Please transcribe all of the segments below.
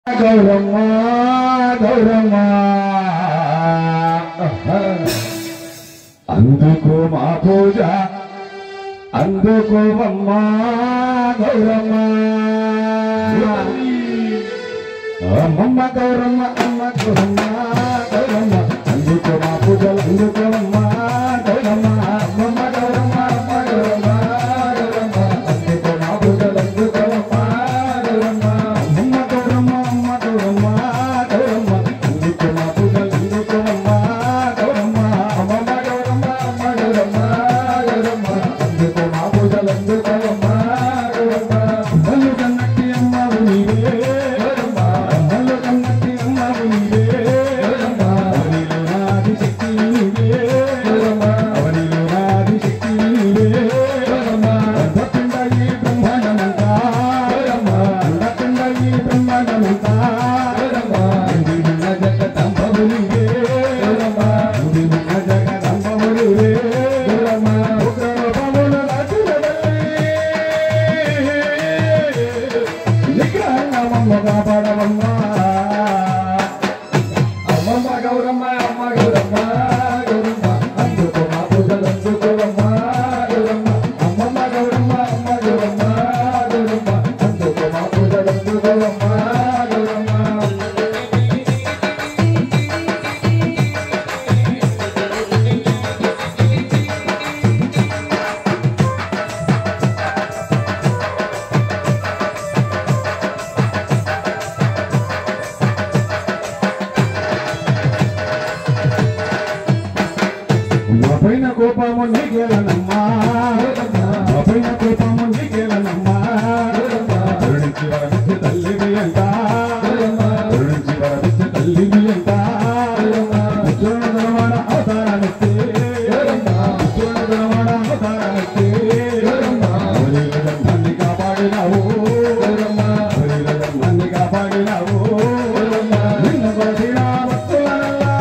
గౌరమ్మ గౌరమ్మ అందుకో మా పూజ అందుకోవమ్మ గౌరమ్మ అమ్మమ్మ గౌరమ్మ అమ్మ గౌరమ్మ గౌరమ్మ అందుకో మా పూజలు అందుకోవమ్మ గౌరమ్మ అమ్మమ్మ గౌరమ్మ అమ్మ గౌరమ్మ గౌరమ్మ అందుకో మా పూజలు అందుకోవమ్మ గౌరమ్మ అమ్మమ్మ గౌరమ్మ అమ్మ గౌరమ్మ గౌరమ్మ అందుకో మా పూజలు అందుకోవమ్మ గౌరమ్మ అమ్మమ్మ గౌరమ్మ అమ్మ గౌరమ్మ గౌరమ్మ అందుకో మా పూజలు అందుకోవమ్మ గౌరమ్మ అమ్మలు కన్నట్టి అమ్మ నీవే గౌరమ్మ అమ్మలు కన్నట్టి అమ్మ నీవే గౌరమ్మ అవనిలో నాది శక్తి నీవే గౌరమ్మ అవనిలో నాది శక్తి నీవే గౌరమ్మ అంతపిండ ఈ బ్రహ్మాండమంతా గౌరమ్మ అంతపిండ ఈ బ్రహ్మాండమంతా గౌరమ్మ ఉదిన్న జగదంబవు నీవే గౌరమ్మ ఉదిన్న జగదంబవు నీవే గౌరమ్మ ఉగ్రరూపముల నిగ్రహమమ్మగా పడవమ్మ అమ్మమ్మ గౌరమ్మ అమ్మ గౌరమ్మ గౌరమ్మ అందుకో మా పూజలు అందుకోవమ్మ గౌరమ్మ అమ్మమ్మ గౌరమ్మ అమ్మ గౌరమ్మ గౌరమ్మ అందుకో మా పూజలు అందుకోవమ్మ గౌరమ్మ పైన కోపము నీకేలనమ్మా పైన కోపము నీకేలనమ్మా కరుణించి వరమిచ్చి తల్లివి అంట కరుణించి వరమిచ్చి తల్లివి అంట విశ్వనగరవాడ అవతారానిస్తే విశ్వనగరవాడ అవతారానిస్తే ధర్మాన్ని కాపాడినావు ధర్మాన్ని కాపాడినావు నిన్న కొడిన వస్తువులల్లా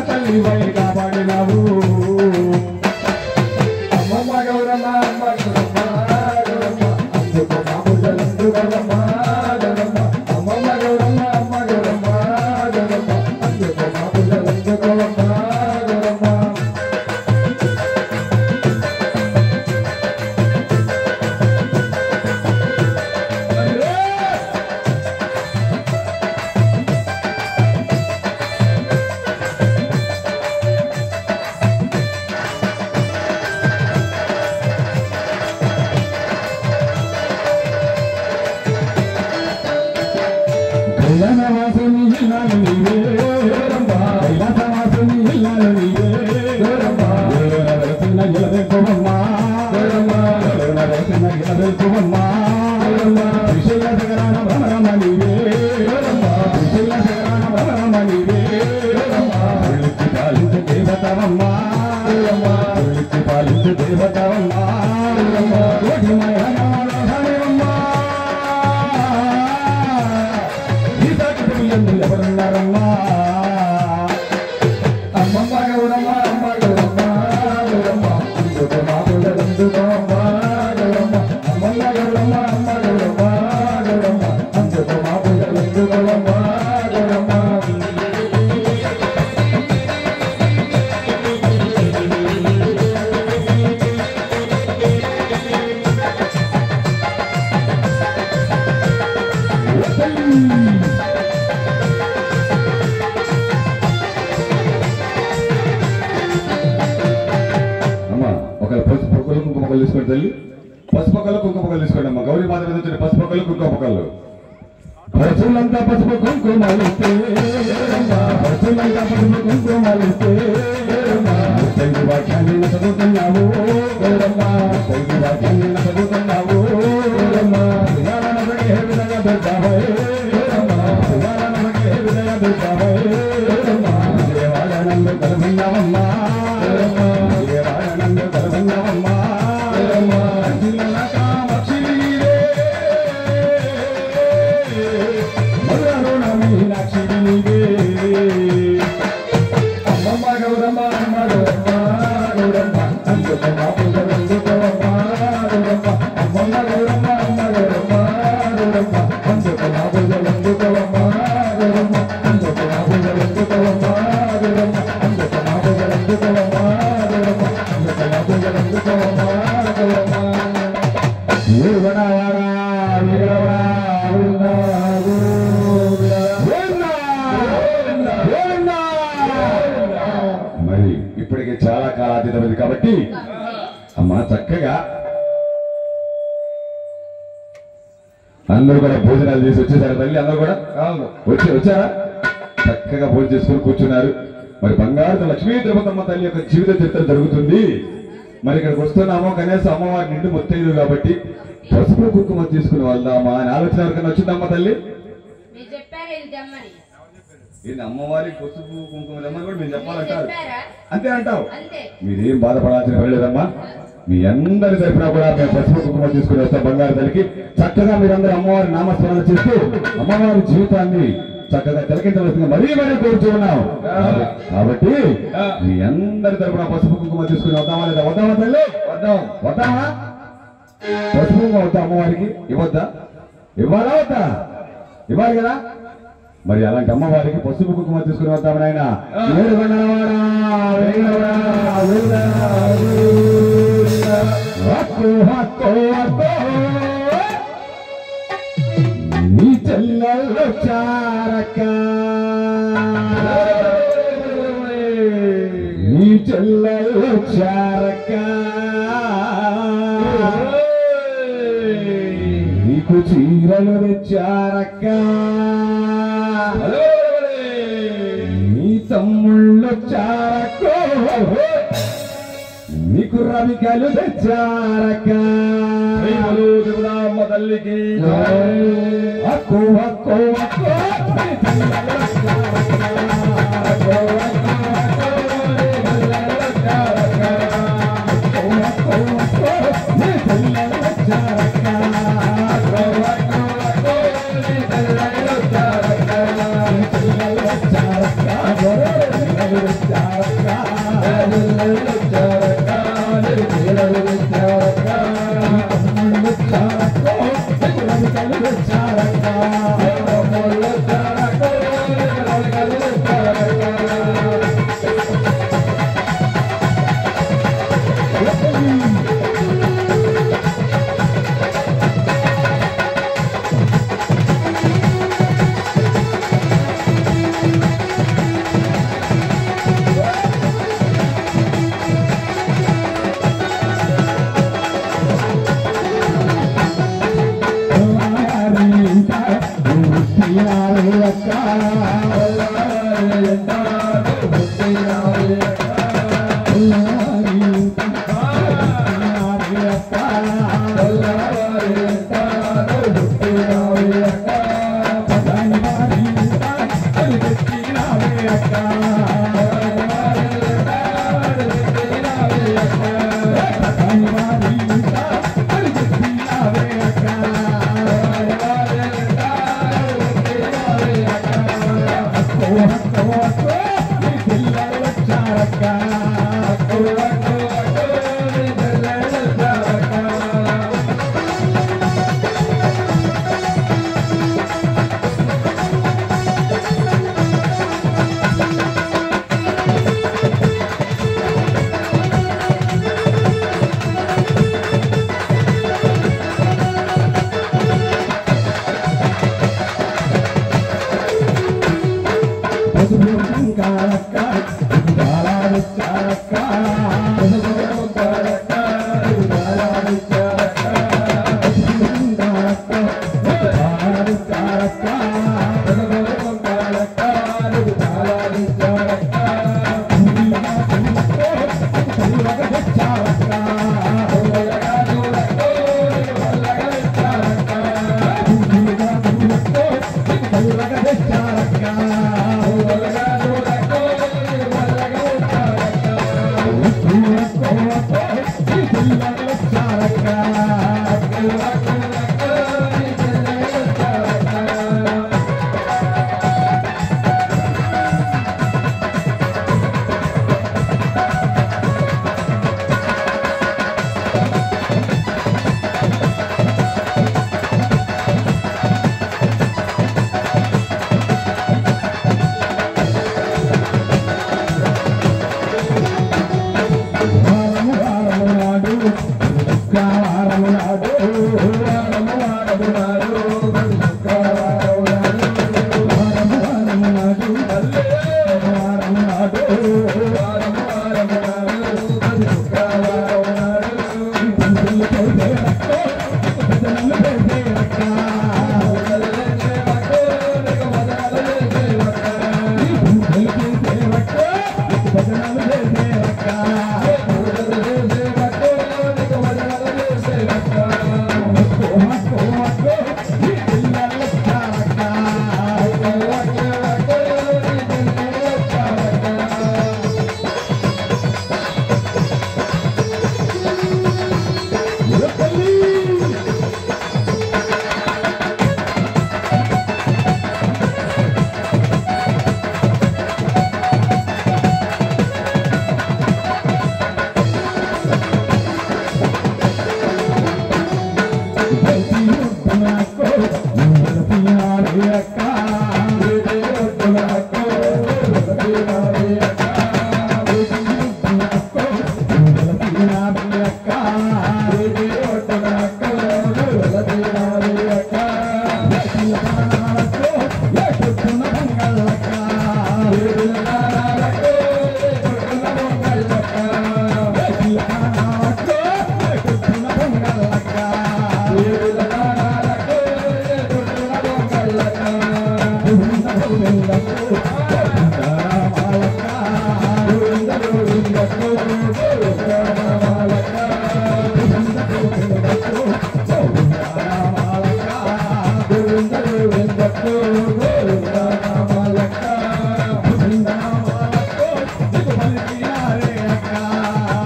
తల్లివై కాపాడినావు అమ్మమ్మ గౌరమ్మ అమ్మ గౌరమ్మ గౌరమ్మ అందుకో మా పూజలు అందుకోవమ్మ గౌరమ్మ అమ్మమ్మ గౌరమ్మ అమ్మ గౌరమ్మ గౌరమ్మ అందుకో మా పూజలు అందుకోవమ్మ గౌరమ్మ కైలాసవాసుని ఇల్లాలు నీవే కైలాసవాసుని ఇల్లాలు నీవే నరసిన గెలవెక్కువమ్మ నరసిన గెలవెక్కువమ్మ విషయ శగరాన భ్రమరమ్మ నీవే విషయ శగరాన భ్రమరమ్మ నీవే ఉళ్ళిచ్చి పాలించే దేవతవమ్మ ఉళ్ళిచ్చి పాలించే దేవతవమ్మ కోటిమయ ఎవరున్నారమ్మా అమ్మమ్మ గౌరమ్మ అమ్మ గౌరమ్మ గౌరమ్మ అందుకో మా పూజలు అందుకోవమ్మ గౌరమ్మ అమ్మమ్మ గౌరమ్మ అమ్మ గౌరమ్మ గౌరమ్మ అందుకో మా పూజలు అందుకోవమ్మ గౌరమ్మ తీసుకోండి తల్లి పసుపక్కలు కుంకుమక్కలు తీసుకోండి అమ్మ గౌరీ మాత మీద వచ్చిన పసుపక్కలు కుంకుమక్కలు పశువులంతా పసుపు కుంకుమలిస్తే పశువులంతా పసుపు కుంకుమలిస్తే సైదు వాక్యాన్ని చదువుతున్నావు గౌరమ్మ సైదు వాక్యాన్ని చదువుతున్నావు గౌరమ్మ విధానకే విధంగా దొడ్డావే గౌరమ్మ విధానకే విధంగా దొడ్డావే గౌరమ్మ దేవాలయంలో కలుగున్నావమ్మ గౌరమ్మ దేవాలయంలో కలుగున్నావమ్మ అమ్మమ్మ గౌరమ్మ అమ్మ గౌరమ్మ గౌరమ్మ అందుకో మా పూజలు అందుకోవమ్మ గౌరమ్మ అమ్మమ్మ గౌరమ్మ అమ్మా చక్కగా అందరూ కూడా భోజనాలు చేసి వచ్చేసారు తల్లి. అందరూ కూడా వచ్చారా? చక్కగా భోజనం చేసుకుని కూర్చున్నారు. మరి బంగారు లక్ష్మీ తిరుపతమ్మ తల్లి యొక్క జీవిత చరిత్ర జరుగుతుంది. మరి ఇక్కడికి వస్తున్నామో కనీసం అమ్మవారి నిండు మొత్తైదు కాబట్టి పసుపు కుంకుమ తీసుకుని వెళ్దామా అని ఆలోచన ఎవరికైనా వచ్చిందమ్మ తల్లి? ఏంటి అమ్మవారికి పసుపు కుంకుమ తెమ్మని కూడా మీరు చెప్పాలంటారు? అంతే అంటావు? మీరేం బాధపడాల్సిన పడలేదమ్మా. మీ అందరి తరఫున కూడా మేము పసుపు కుంకుమ తీసుకుని వస్తాం బంగారు తల్లికి. చక్కగా మీరందరూ అమ్మవారి నామస్మరణ చేస్తూ అమ్మవారి జీవితాన్ని చక్కగా తిలకించవలసింది మరీ కోరుచున్నాం. కాబట్టి మీ అందరి తరఫున పసుపు కుంకుమ తీసుకుని వద్దామా లేదా? వద్దామా తల్లి? వద్దామా? పసుపు కుంకుమ వద్దా అమ్మవారికి? ఇవ్వద్దా? ఇవ్వాలా వద్దా? ఇవ్వాలి కదా. మరి అలాంటి అమ్మవారికి పసుపు కుంకుమ తీసుకుని వద్దామని ఆయన నీ చెల్లెల్లో చారక నీ చెల్లెల్లో చారక నీకు చీరలు తెచ్చారక్క నీ తమ్ముళ్ళు చారక నీకు రవికలు తెచ్చారక్క అమ్మ తల్లికి అక్కో అక్కో అక్కో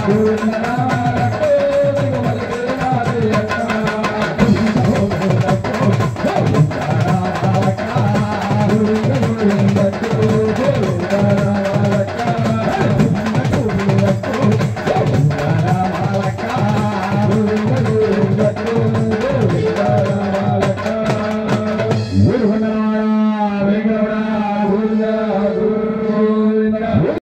గోవింద